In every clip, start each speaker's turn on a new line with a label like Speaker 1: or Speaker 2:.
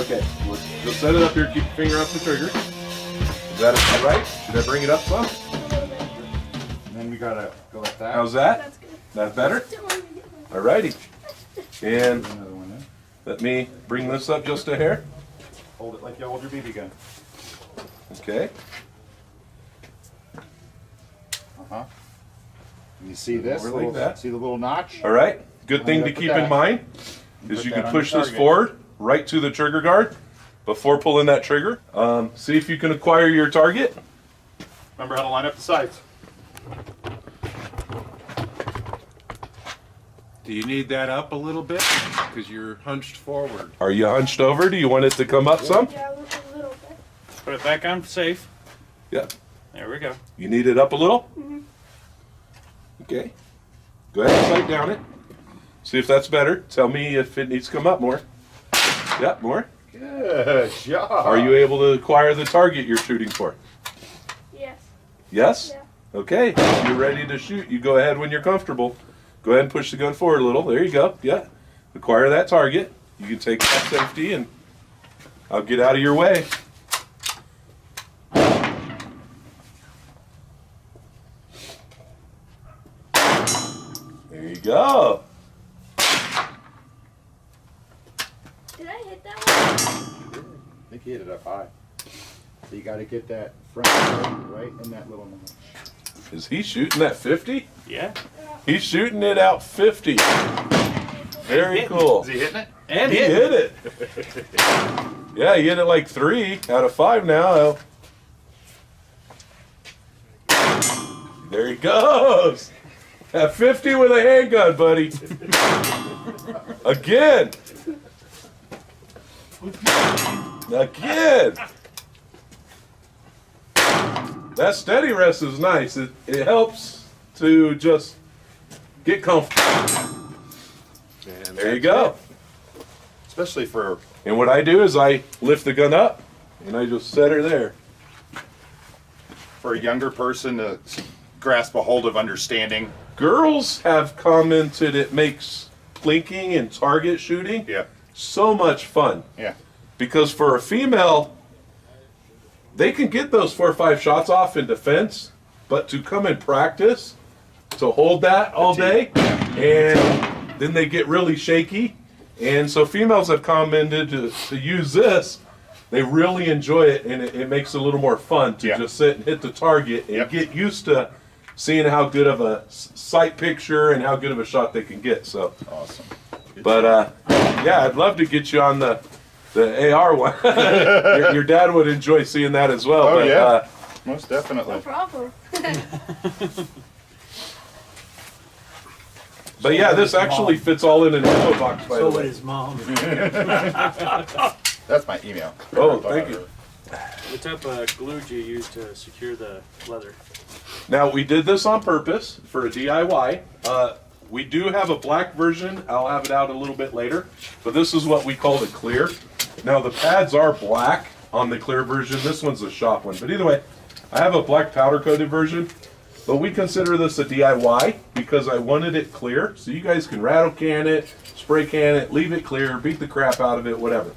Speaker 1: Okay, just set it up here. Keep your finger off the trigger. Is that all right? Should I bring it up some?
Speaker 2: And then we gotta go like that.
Speaker 1: How's that?
Speaker 3: That's good.
Speaker 1: That better?
Speaker 3: Don't worry, get my-
Speaker 1: Alrighty. And
Speaker 2: Another one in.
Speaker 1: let me bring this up just a hair.
Speaker 2: Hold it like you hold your BB gun.
Speaker 1: Okay.
Speaker 2: Uh-huh. And you see this?
Speaker 1: More like
Speaker 2: Little,
Speaker 1: that.
Speaker 2: see the little notch?
Speaker 1: All right. Good thing
Speaker 2: I'm
Speaker 1: to
Speaker 2: gonna put
Speaker 1: keep in
Speaker 2: that-
Speaker 1: mind
Speaker 2: Put
Speaker 1: is you
Speaker 2: that
Speaker 1: can
Speaker 2: on
Speaker 1: push
Speaker 2: your
Speaker 1: this
Speaker 2: target.
Speaker 1: forward right to the trigger guard before pulling that trigger. See if you can acquire your target.
Speaker 2: Remember how to line up the sights.
Speaker 4: Do you need that up a little bit? Because you're hunched forward.
Speaker 1: Are you hunched over? Do you want it to come up some?
Speaker 3: Yeah, a little bit.
Speaker 5: Put it back on safe.
Speaker 1: Yeah.
Speaker 5: There we go.
Speaker 1: You need it up a little? Okay. Go ahead and sight down it. See if that's better. Tell me if it needs to come up more. Yep, more.
Speaker 2: Good job.
Speaker 1: Are you able to acquire the target you're shooting for?
Speaker 3: Yes.
Speaker 1: Yes?
Speaker 3: Yeah.
Speaker 1: Okay. If you're ready to shoot, you go ahead when you're comfortable. Go ahead and push the gun forward a little. There you go. Yeah. Acquire that target. You can take that safety and I'll get out of your way. There you go.
Speaker 3: Did I hit that one?
Speaker 2: I think you hit it up high. So you gotta get that front target right in that little notch.
Speaker 1: Is he shooting that 50?
Speaker 5: Yeah.
Speaker 1: He's shooting it out 50. Very cool.
Speaker 2: Is he hitting it?
Speaker 5: And
Speaker 1: He
Speaker 5: hit.
Speaker 1: hit it. Yeah, he hit it like 3 out of 5 now. There he goes. At 50 with a handgun, buddy. Again. Again. That steady rest is nice. It helps to just get comfortable.
Speaker 4: And
Speaker 1: There you go.
Speaker 2: Especially for
Speaker 1: And what I do is I lift the gun up and I just set her there.
Speaker 2: a younger person to grasp a hold of understanding.
Speaker 1: Girls have commented it makes plinking and target shooting
Speaker 2: Yeah.
Speaker 1: so much fun.
Speaker 2: Yeah.
Speaker 1: Because for a female, they can get those 4 or 5 shots off in defense, but to come and practice, to hold that all day, and then they get really shaky. And so females have commented to use this. They really enjoy it, and it makes it a little more fun to
Speaker 2: Yeah.
Speaker 1: just sit and hit the target and
Speaker 2: Yep.
Speaker 1: get used to seeing how good of a sight picture and how good of a shot they can get. So,
Speaker 2: Awesome.
Speaker 1: but yeah, I'd love to get you on the AR one. your dad would enjoy seeing that as well.
Speaker 2: Oh,
Speaker 1: but,
Speaker 2: yeah. Most definitely.
Speaker 3: No problem.
Speaker 1: But yeah, this actually fits all in an ammo box, by the
Speaker 5: So would
Speaker 1: way.
Speaker 5: his mom.
Speaker 2: That's my email.
Speaker 1: Oh, thank you.
Speaker 5: What type of glue do you use to secure the leather?
Speaker 1: Now, we did this on purpose for a DIY. We do have a black version. I'll have it out a little bit later. But this is what we call the clear. Now, the pads are black on the clear version. This one's a shop one. But either way, I have a black powder coated version. But we consider this a DIY because I wanted it clear. So you guys can rattle can it, spray can it, leave it clear, beat the crap out of it, whatever.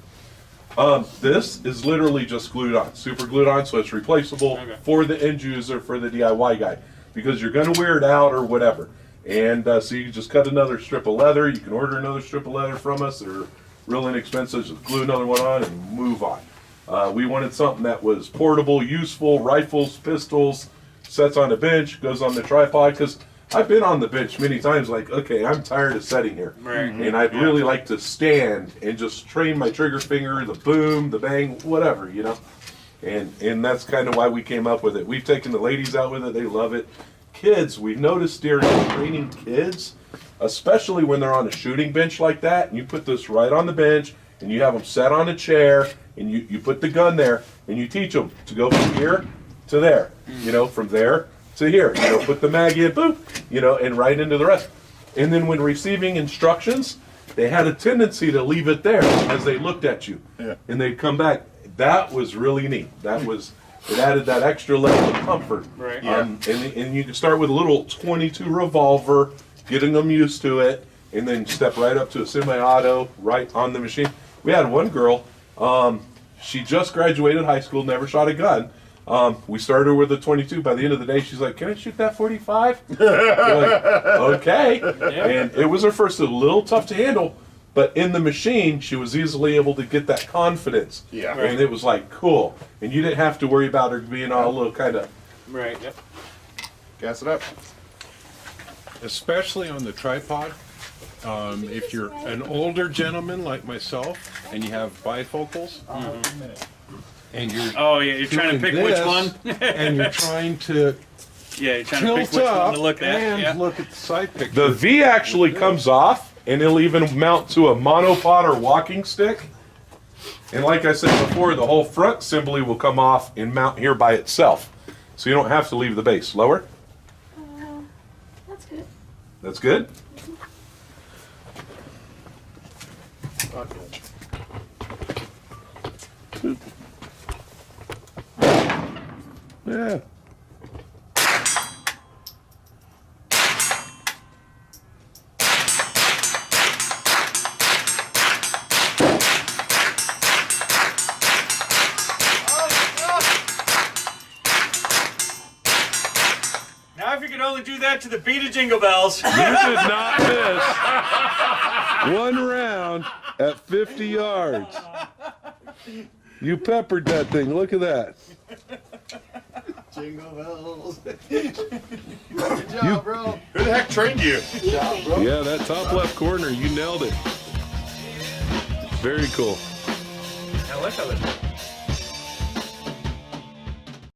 Speaker 1: This is literally just glued on, super glued on, so it's replaceable
Speaker 5: Okay.
Speaker 1: for the end user, for the DIY guy, because you're going to wear it out or whatever. And so you can just cut another strip of leather. You can order another strip of leather from us. They're real inexpensive. Just glue another one on and move on. We wanted something that was portable, useful, rifles, pistols, sets on a bench, goes on the tripod, because I've been on the bench many times like, okay, I'm tired of sitting here.
Speaker 5: Right.
Speaker 1: And I'd really like to stand and just train my trigger finger, the boom, the bang, whatever, you know. And that's kind of why we came up with it. We've taken the ladies out with it. They love it. Kids, we've noticed during training kids, especially when they're on a shooting bench like that, and you put this right on the bench, and you have them set on a chair, and you put the gun there, and you teach them to go from here to there, you know, from there to here, you know, put the mag in, boop, you know, and right into the rest. And then when receiving instructions, they had a tendency to leave it there as they looked at you.
Speaker 2: Yeah.
Speaker 1: And they'd come back. That was really neat. It added that extra level of comfort.
Speaker 5: Right.
Speaker 2: Yeah.
Speaker 1: And you can start with a little .22 revolver, getting them used to it, and then step right up to a semi-auto right on the machine. We had one girl, She just graduated high school, never shot a gun. We started her with a 22. By the end of the day, she's like, "Can I shoot that 45?" We're like, "Okay." And it was her first, a little tough to handle, but in the machine, she was easily able to get that confidence.
Speaker 2: Yeah.
Speaker 1: And it was like, cool. And you didn't have to worry about her being all a little kind of.
Speaker 5: Right. Yep.
Speaker 2: Gas it up.
Speaker 4: especially on the tripod. If you're an older gentleman like myself and you have bifocals, and you're
Speaker 5: Oh yeah, you're trying to
Speaker 4: doing
Speaker 5: pick which
Speaker 4: this,
Speaker 5: one.
Speaker 4: and you're trying to
Speaker 5: Yeah, you're trying to pick
Speaker 4: tilt
Speaker 5: which one
Speaker 4: up
Speaker 5: to look at.
Speaker 4: and
Speaker 5: Yeah.
Speaker 4: look at the side picture.
Speaker 1: The V actually comes off, and it'll even mount to a monopod or walking stick. And like I said before, the whole front assembly will come off and mount here by itself. So you don't have to leave the base. Lower.
Speaker 3: That's good.
Speaker 1: That's good. Yeah.
Speaker 5: Now, if you could only do that to the beat of Jingle Bells.
Speaker 1: You did not miss one round at 50 yards. You peppered that thing. Look at that.
Speaker 6: Jingle bells. Good job, bro.
Speaker 2: Who the heck trained you?
Speaker 1: Yeah, that top left corner, you nailed it. Very cool.
Speaker 5: I like how